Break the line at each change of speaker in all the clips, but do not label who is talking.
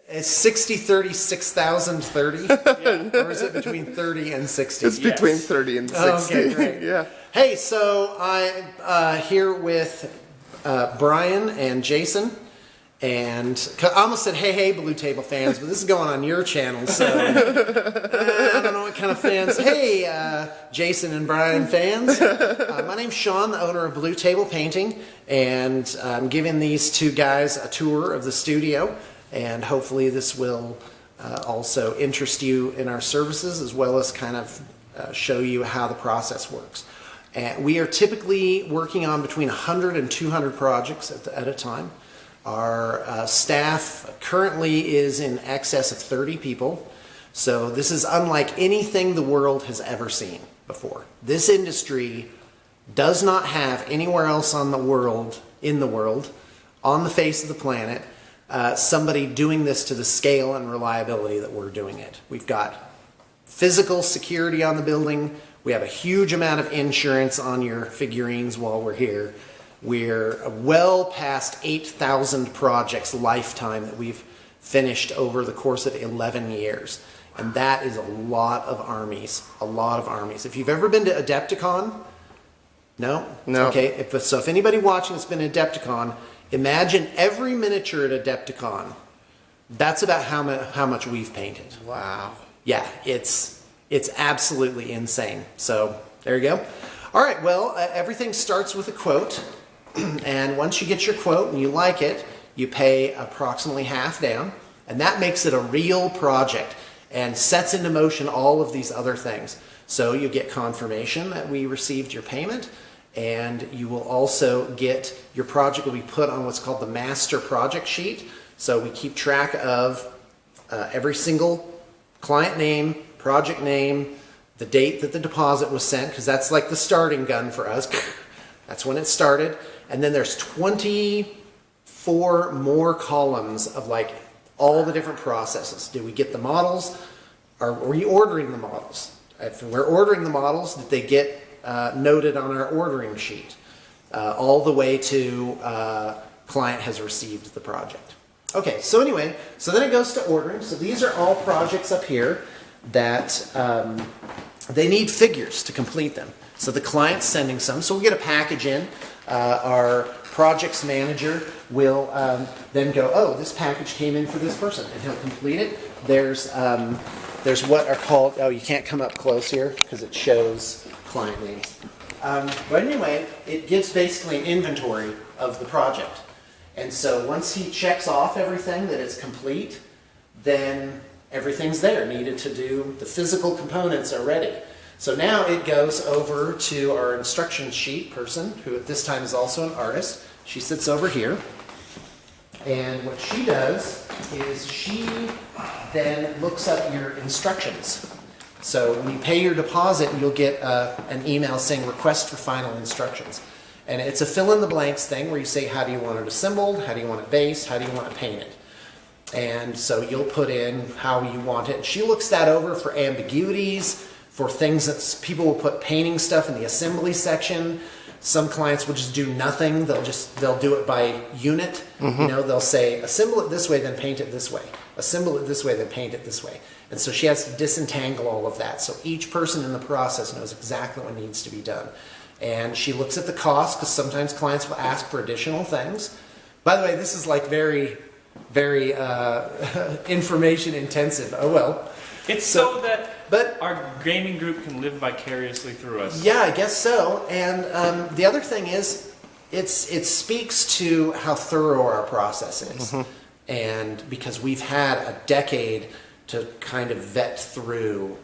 Is 60, 30, 6,000, 30? Yeah. Or is it between 30 and 60?
It's between 30 and 60.
Okay, great.
Yeah.
Hey, so I'm here with Brian and Jason. And I almost said, hey, Blue Table fans, but this is going on your channel, so I don't know what kind of fans. Hey, Jason and Brian fans. My name's Shawn, the owner of Blue Table Painting, and I'm giving these two guys a tour of the studio, and hopefully this will also interest you in our services as well as kind of show you how the process works. And we are typically working on between 100 and 200 projects at a time. Our staff currently is in excess of 30 people, so this is unlike anything the world has ever seen before. This industry does not have anywhere else in the world, on the face of the planet, somebody doing this to the scale and reliability that we're doing it. We've got physical security on the building. We have a huge amount of insurance on your figurines while we're here. We're well past 8,000 projects lifetime that we've finished over the course of 11 years. And that is a lot of armies, If you've ever been to Adepticon, no? Okay, so if anybody watching has been to Adepticon, imagine every miniature at Adepticon. That's about how much we've painted.
Wow.
Yeah, it's absolutely insane. So there you go. All right, well, everything starts with a quote. And once you get your quote and you like it, you pay approximately half down, and that makes it a real project and sets into motion all of these other things. So you get confirmation that we received your payment, and you will also get, your project will be put on what's called the master project sheet. So we keep track of every single client name, project name, the date that the deposit was sent, because that's like the starting gun for us. That's when it started. And then there's 24 more columns of like all the different processes. Did we get the models? Are we ordering the models? If we're ordering the models, did they get noted on our ordering sheet? All the way to client has received the project. Okay, so anyway, so then it goes to ordering. So these are all projects up here that they need figures to complete them. So the client's sending some. So we get a package in. Our projects manager will then go, oh, this package came in for this person, and he'll complete it. There's what are called, oh, you can't come up close here because it shows client names. But anyway, it gives basically an inventory of the project. And so once he checks off everything that is complete, then everything's there needed to do. The physical components are ready. So now it goes over to our instruction sheet person, who at this time is also an artist. She sits over here. And what she does is she then looks up your instructions. So when you pay your deposit, you'll get an email saying request for final instructions. And it's a fill in the blanks thing where you say, how do you want it assembled? How do you want it based? How do you want it painted? And so you'll put in how you want it. She looks that over for ambiguities, for things that people will put painting stuff in the assembly section. Some clients will just do nothing. They'll do it by unit. Mm-hmm. You know, they'll say assemble it this way, then paint it this way. Assemble it this way, then paint it this way. And so she has to disentangle all of that. So each person in the process knows exactly what needs to be done. And she looks at the cost, because sometimes clients will ask for additional things. By the way, this is like very, very information intensive. Oh well.
It's so that our gaming group can live vicariously through us.
Yeah, I guess so. And the other thing is, it speaks to how thorough our process is. Mm-hmm. And because we've had a decade to kind of vet through,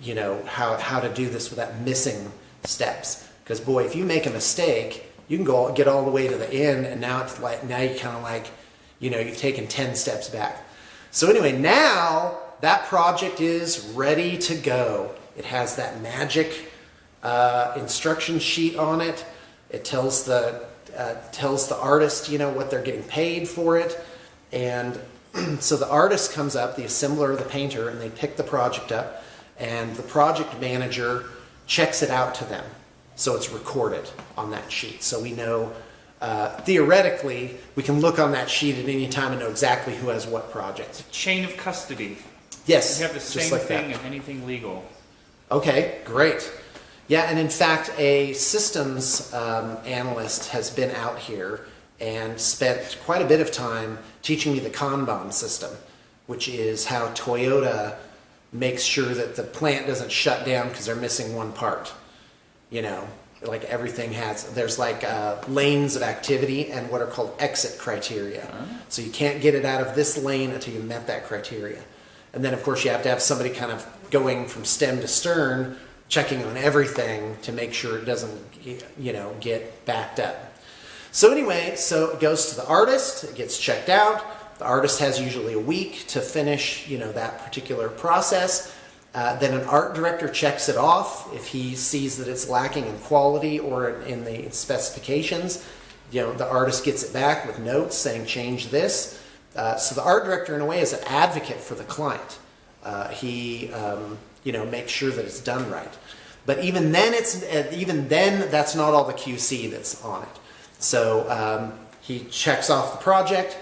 you know, how to do this without missing steps. Because boy, if you make a mistake, you can get all the way to the end, and now it's like, now you kind of like, you know, you've taken 10 steps back. So anyway, now that project is ready to go. It has that magic instruction sheet on it. It tells the artist, you know, what they're getting paid for it. And so the artist comes up, the assembler, the painter, and they pick the project up, and the project manager checks it out to them. So it's recorded on that sheet. So we know theoretically, we can look on that sheet at any time and know exactly who has what project.
Chain of custody.
Yes,
We have the
just
same
like
thing
that.
in anything legal.
Okay, great. Yeah, and in fact, a systems analyst has been out here and spent quite a bit of time teaching me the Kanban system, which is how Toyota makes sure that the plant doesn't shut down because they're missing one part. You know, like everything there's like lanes of activity and what are called exit criteria. So you can't get it out of this lane until you met that criteria. And then of course you have to have somebody kind of going from stem to stern, checking on everything to make sure it doesn't, you know, get backed up. So anyway, so it goes to the artist, it gets checked out. The artist has usually a week to finish, you know, that particular process. Then an art director checks it off if he sees that it's lacking in quality or in the specifications. You know, the artist gets it back with notes saying change this. So the art director, in a way, is an advocate for the client. He you know, make sure that it's done right. But even then, that's not all the QC that's on it. So he checks off the project.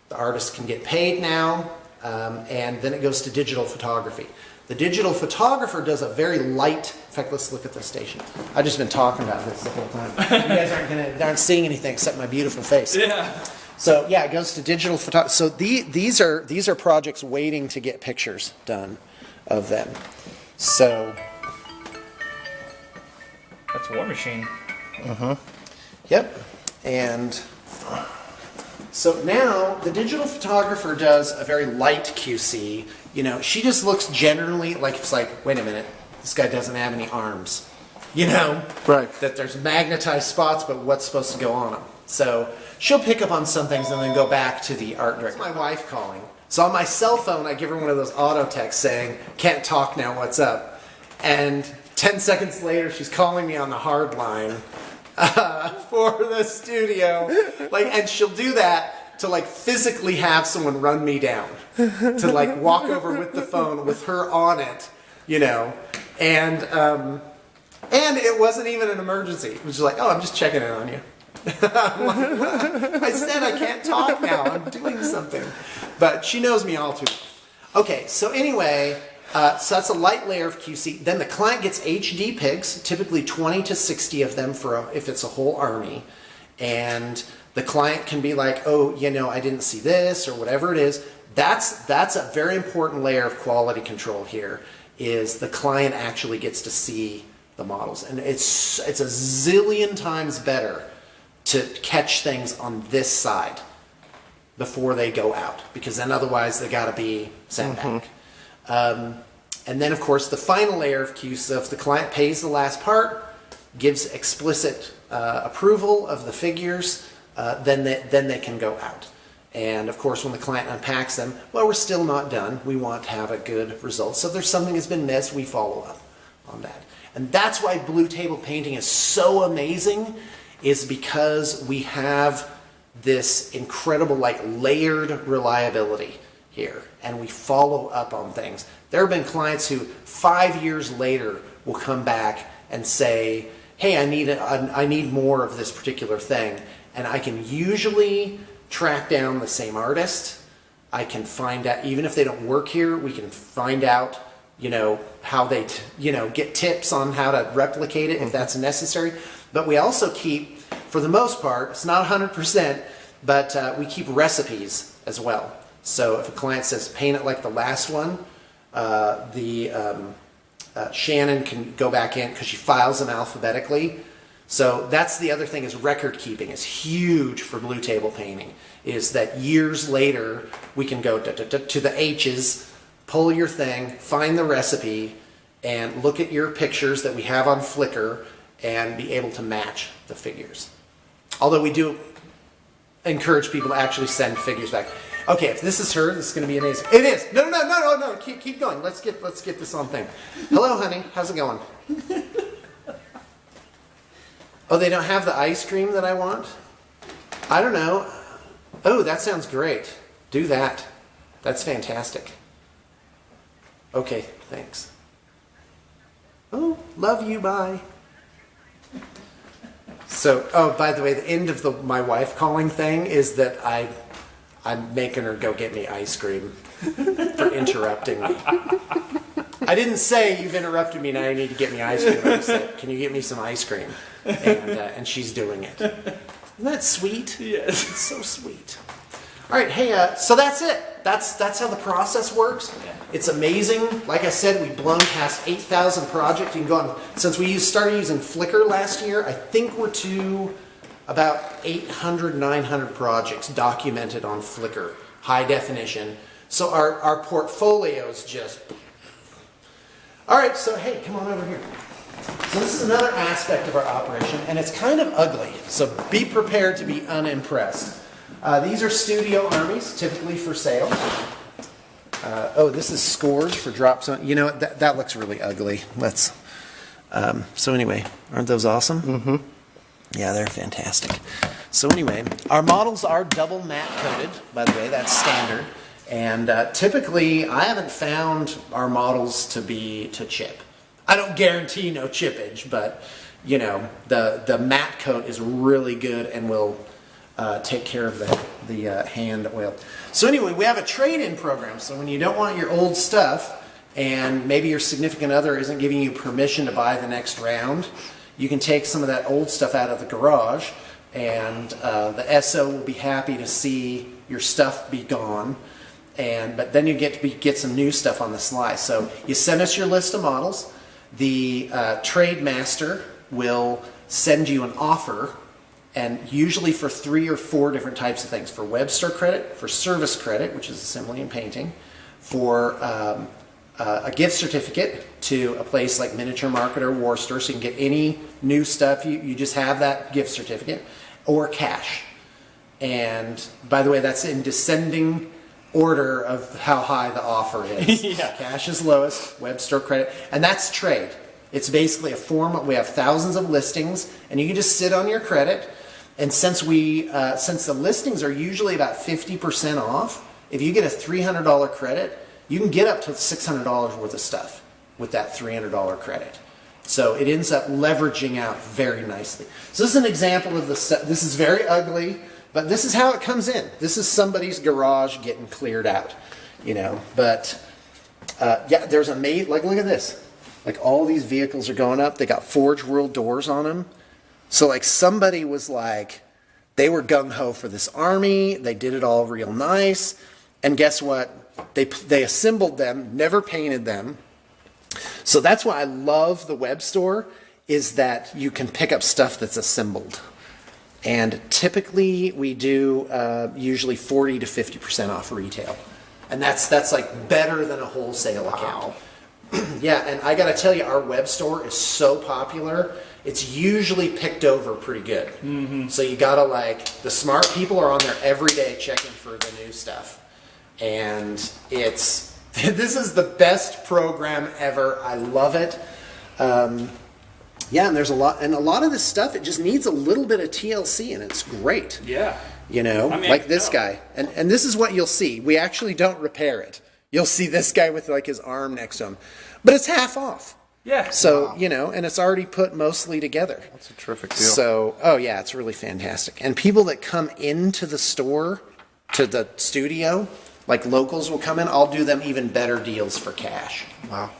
The artist can get paid now, and then it goes to digital photography. The digital photographer does a very light. In fact, let's look at the station. I've just been talking about this the whole time. You guys aren't seeing anything except my beautiful face.
Yeah.
So yeah, it goes to digital photography. So these are projects waiting to get pictures done of them. So
That's War Machine.
yep, and so now the digital photographer does a very light QC. You know, she just looks generally like it's like, wait a minute, this guy doesn't have any arms. You know,
Right.
that there's magnetized spots, but what's supposed to go on them? So she'll pick up on some things and then go back to the art director. It's my wife calling. So on my cell phone, I give her one of those auto texts saying, "Can't talk now, what's up?" And 10 seconds later, she's calling me on the hard line for the studio. Like, and she'll do that to like physically have someone run me down, to like walk over with the phone with her on it, you know, and it wasn't even an emergency. It was just like, "Oh, I'm just checking in on you." I'm like, "What?" I said I can't talk now. I'm doing something. But she knows me all too well. Okay, so anyway, so that's a light layer of QC. Then the client gets HD pics, typically 20 to 60 of them if it's a whole army. And the client can be like, "Oh, you know, I didn't see this," or whatever it is. That's a very important layer of quality control here, is the client actually gets to see the models. And it's a zillion times better to catch things on this side before they go out, because then otherwise they got to be sent back. And then of course the final layer of QC, so if the client pays the last part, gives explicit approval of the figures, then they can go out. And of course when the client unpacks them, well, we're still not done. We want to have a good result. So if there's something that's been missed, we follow up on that. And that's why blue table painting is so amazing, is because we have this incredible like layered reliability here, and we follow up on things. There have been clients who 5 years later will come back and say, "Hey, I need more of this particular thing," and I can usually track down the same artist. I can find out, even if they don't work here, we can find out, you know, how they get tips on how to replicate it if that's necessary. But we also keep, for the most part, it's not 100%, but we keep recipes as well. So if a client says paint it like the last one, Shannon can go back in because she files them alphabetically. So that's the other thing, is record keeping is huge for blue table painting, is that years later we can go to the H's, pull your thing, find the recipe, and look at your pictures that we have on Flickr and be able to match the figures. Although we do encourage people to actually send figures back. Okay, if this is her, this is going to be amazing. It is. No. Keep going. Let's get this on thing. Hello, honey. How's it going? Oh, they don't have the ice cream that I want? I don't know. Oh, that sounds great. Do that. That's fantastic. Okay, thanks. Oh, love you. Bye. So, oh, by the way, the end of my wife calling thing is that I'm making her go get me ice cream for interrupting me. I didn't say you've interrupted me, now you need to get me ice cream. I said, can you get me some ice cream? And she's doing it. Isn't that sweet?
Yes.
It's so sweet. All right, hey, so that's it. That's how the process works. It's amazing. Like I said, we've blown past 8,000 projects. You can go on, since we started using Flickr last year, I think we're to about 800, 900 projects documented on Flickr, high definition. So our portfolio's just... All right, so hey, come on over here. So this is another aspect of our operation, and it's kind of ugly, so be prepared to be unimpressed. These are studio armies, typically for sale. Oh, this is scores for drops on. You know what? That looks really ugly. Let's. So anyway, aren't those awesome? Mm-hmm. Yeah, they're fantastic. So anyway, our models are double matte coated. By the way, that's standard. And typically, I haven't found our models to chip. I don't guarantee no chippage, but you know, the matte coat is really good and will take care of the hand oil. So anyway, we have a trade-in program. So when you don't want your old stuff and maybe your significant other isn't giving you permission to buy the next round, you can take some of that old stuff out of the garage and the SO will be happy to see your stuff be gone. But then you get some new stuff on the sly. So you send us your list of models. The trade master will send you an offer, and usually for 3 or 4 different types of things: for web store credit, for service credit, which is assembly and painting, for a gift certificate to a place like Miniature Market or War Store, so you can get any new stuff. You just have that gift certificate, or cash. And by the way, that's in descending order of how high the offer is.
Yeah.
Cash is lowest, web store credit, and that's trade. It's basically a form. We have thousands of listings, and you can just sit on your credit. And since the listings are usually about 50% off, if you get a $300 credit, you can get up to $600 worth of stuff with that $300 credit. So it ends up leveraging out very nicely. So this is an example of the stuff. This is very ugly, but this is how it comes in. This is somebody's garage getting cleared out, you know. But yeah, there's a like look at this. Like all these vehicles are going up. They got Forge World doors on them. So like somebody was like, they were gung-ho for this army. They did it all real nice. And guess what? They assembled them, never painted them. So that's why I love the web store, is that you can pick up stuff that's assembled. And typically we do usually 40 to 50% off retail. And that's like better than a wholesale account. Yeah, and I gotta tell you, our web store is so popular, it's usually picked over pretty good. Mm-hmm. So you gotta the smart people are on there every day checking for the new stuff. And this is the best program ever. I love it. Yeah, and there's a lot of this stuff, it just needs a little bit of TLC and it's great.
Yeah.
You know, I mean, like this guy. And this is what you'll see. We actually don't repair it. You'll see this guy with his arm next to him. But it's half off. Yeah. So, wow. You know, and it's already put mostly together.
That's a terrific deal.
So, oh yeah, it's really fantastic. And people that come into the store, to the studio, like locals will come in, I'll do them even better deals for cash.
Wow.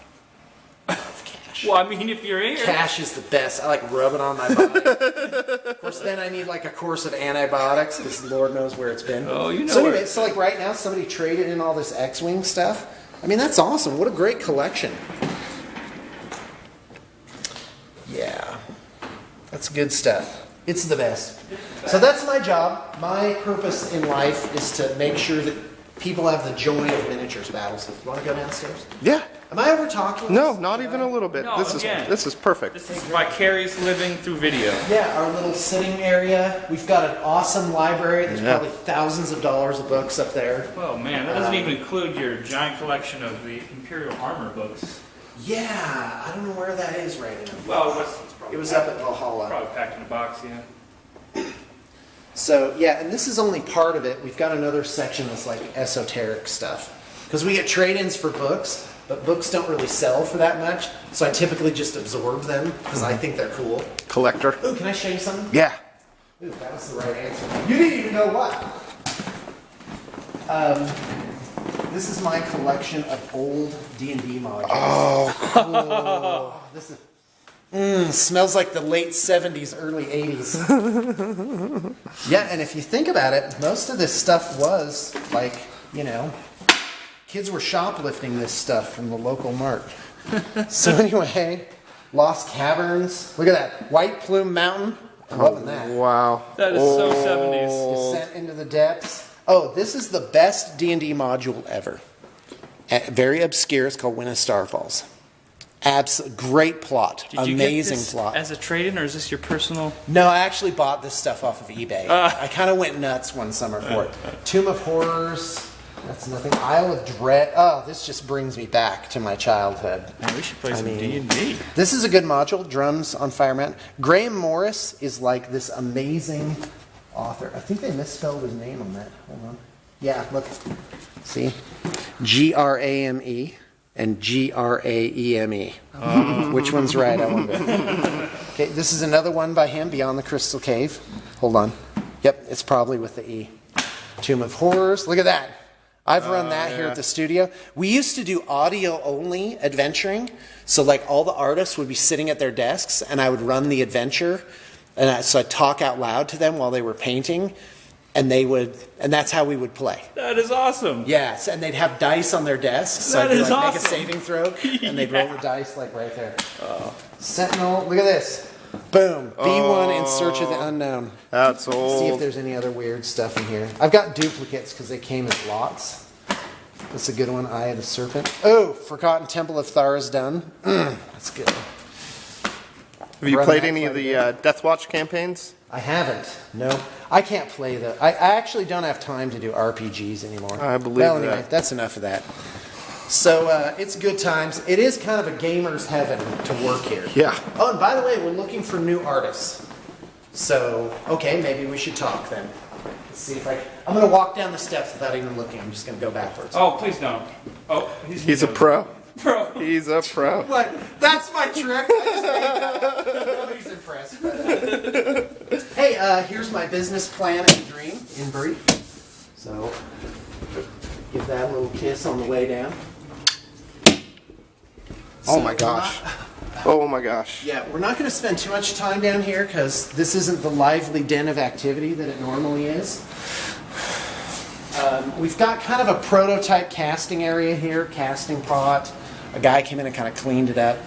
Cash.
Well, I mean, if you're here.
Cash is the best. I like rubbing on my body. Of course, then I need a course of antibiotics, because Lord knows where it's been.
Oh, you know.
So anyway, so right now somebody traded in all this X-Wing stuff. I mean, that's awesome. What a great collection. Yeah. That's good stuff. It's the best. So that's my job. My purpose in life is to make sure that people have the joy of miniatures battles. You want to go downstairs?
Yeah.
Am I over talking?
No, not even a little bit.
No,
this is perfect.
This is vicarious living through video.
Yeah, our little sitting area. We've got an awesome library. There's probably thousands of dollars of books up there.
Oh man, that doesn't even include your giant collection of the Imperial Armor books.
Yeah, I don't know where that is right now.
Well,
it was up at Valhalla.
Probably packed in a box, yeah.
So yeah, and this is only part of it. We've got another section that's like esoteric stuff, because we get trade-ins for books, but books don't really sell for that much, so I typically just absorb them because I think they're cool.
Collector.
Ooh, can I show you something?
Yeah.
Ooh, that was the right answer. You didn't even know what. This is my collection of old D&D modules.
Oh,
Oh, this is, smells like the late 70s, early 80s. Yeah, and if you think about it, most of this stuff was like, you know, kids were shoplifting this stuff from the local mart. So anyway, Lost Caverns. Look at that. White Plume Mountain. I'm loving that.
wow.
That is so 70s.
Descent into the Depths. Oh, this is the best D&D module ever. Very obscure. It's called When a Star Falls. Great plot.
Did you
Amazing
get this
plot.
as a trade-in, or is this your personal?
No, I actually bought this stuff off of eBay. I kind of went nuts one summer for it. Tomb of Horrors. That's nothing. Isle of Dread. Oh, this just brings me back to my childhood.
Man, we should play some D&D.
This is a good module. Drums on Fire Mountain. Graham Morris is like this amazing author. I think they misspelled his name on that. Hold on. Yeah, look. See? Grame and Graeme. Which one's right, I wonder. Okay, this is another one by him, Beyond the Crystal Cave. Hold on. Yep, it's probably with the E. Tomb of Horrors. Look at that. I've run that here at the studio. We used to do audio-only adventuring. So like all the artists would be sitting at their desks and I would run the adventure. And so I'd talk out loud to them while they were painting. And that's how we would play.
That is awesome.
Yes, and they'd have dice on their desks. So
That
I'd be
is
like, make a
awesome.
saving throw, and they'd roll the dice like right there. Sentinel, look at this. Boom. B1 in Search of the Unknown.
That's
See if
old.
there's any other weird stuff in here. I've got duplicates because they came as lots. That's a good one. Eye of the Serpent. Oh, Forgotten Temple of Tharizdun. That's good.
Have you
Run
played
that
any of
quite
the
a
Death Watch campaigns?
I haven't. No. I can't play the... I actually don't have time to do RPGs anymore.
I believe
Well, anyway,
that.
that's enough of that. So, it's good times. It is kind of a gamer's heaven to work here.
Yeah.
Oh, and by the way, we're looking for new artists. So, okay, maybe we should talk then. Let's see if I'm going to walk down the steps without even looking. I'm just going to go backwards.
Oh, please don't. Oh,
He's a pro.
Pro.
He's a pro.
What? That's my trick. I just made that up. Nobody's impressed. But, hey, here's my business plan and dream in brief. So, give that a little kiss on the way down.
Oh
So
my gosh.
we're
Oh my gosh.
Yeah, we're not going to spend too much time down here because this isn't the lively den of activity that it normally is. We've got kind of a prototype casting area here, casting pot. A guy came in and kind of cleaned it up.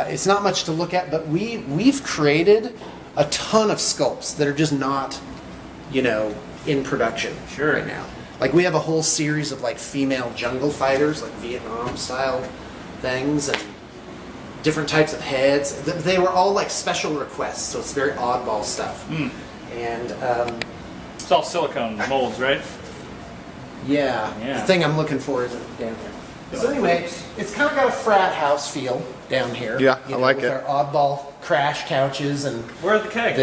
It's not much to look at, but we've created a ton of sculpts that are just not, in production right now. Like we have a whole series of like female jungle fighters, like Vietnam style things, and different types of heads. They were all like special requests, so it's very oddball stuff. And
It's all silicone molds, right?
yeah, the thing I'm looking for is down here. So anyway, it's kind of got a frat house feel down here.
Yeah, I like
with
it.
our oddball crash couches and
Where are the kegs?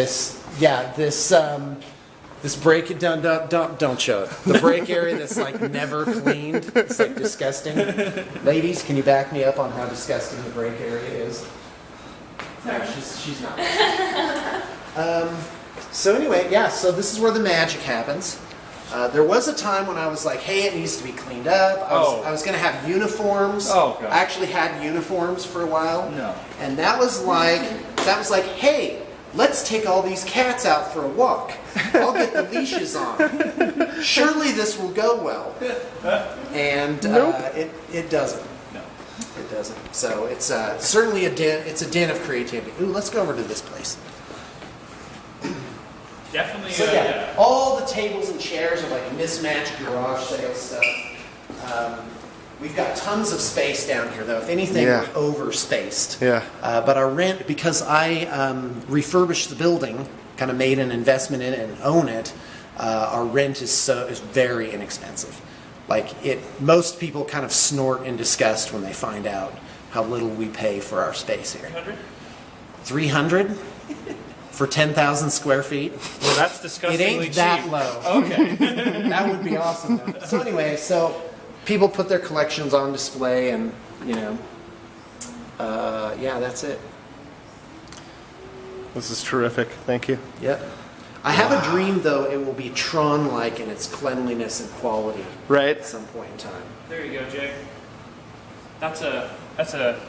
this break don't show it. The break area that's like never cleaned. It's like disgusting. Ladies, can you back me up on how disgusting the break area is? No, she's not. So anyway, yeah. So this is where the magic happens. There was a time when I was like, hey, it needs to be cleaned up. I was going to have uniforms.
Oh, God.
I actually had uniforms for a while.
No.
And that was like, hey, let's take all these cats out for a walk. I'll get the leashes on. Surely this will go well. And it doesn't.
No.
It doesn't. So it's certainly a den. It's a den of creativity. Ooh, let's go over to this place.
Definitely.
So yeah, all the tables and chairs are like mismatched garage sale stuff. We've got tons of space down here, though. If anything,
Yeah.
we're over-spaced.
Yeah.
But our rent, because I refurbished the building, kind of made an investment in it and own it, our rent is very inexpensive. Most people kind of snort in disgust when they find out how little we pay for our space here.
300?
300 for 10,000 square feet.
Well, that's disgustingly
It ain't
cheap.
that low.
Okay.
That would be awesome, though. So anyway, people put their collections on display, and you know, yeah, that's it.
This is terrific. Thank you.
Yep. I have a dream, though, it will be Tron-like in its cleanliness and quality
Right?
at some point in time.
There you go, Jake. That's a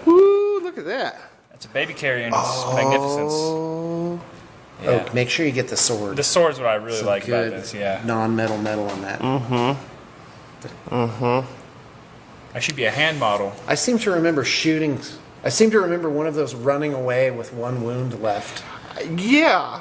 Woo, look at that.
baby carrier in its magnificence.
Oh.
Yeah.
Oh, make sure you get the sword.
The sword's what I really
Some
like about
good
this. Yeah.
non-metal metal on that.
I should be a hand model.
I seem to remember shooting. I seem to remember one of those running away with one wound left.
Yeah.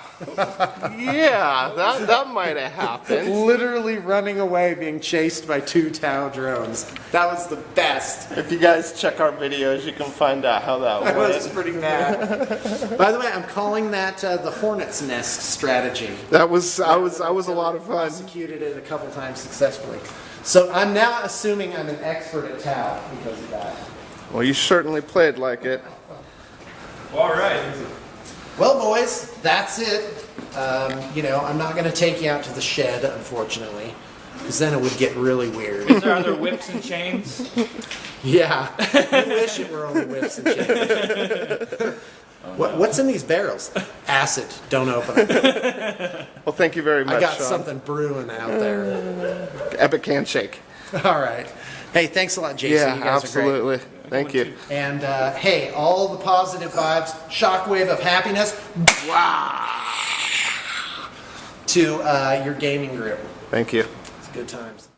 Yeah, that might have happened.
Literally running away, being chased by 2 Tau drones. That was the best.
If you guys check our videos, you can find out how that
That was
went.
pretty bad. By the way, I'm calling that the hornet's nest strategy.
That was a lot of fun.
Prosecuted it a couple times successfully. So I'm now assuming I'm an expert at Tau because of that.
Well, you certainly played like it.
Well, all right.
Well, boys, that's it. You know, I'm not going to take you out to the shed, unfortunately, because then it would get really weird.
Is there other whips and chains?
Yeah, I wish it were only whips and chains. What's in these barrels? Acid. Don't open them.
Well, thank you very much,
I got
Shawn.
something brewing out there.
Epic handshake.
All right. Hey, thanks a lot, Jason.
Yeah,
you guys
absolutely.
Are great.
Thank you.
And hey, all the positive vibes, shockwave of happiness, wow, to your gaming group.
Thank you.
It's good times.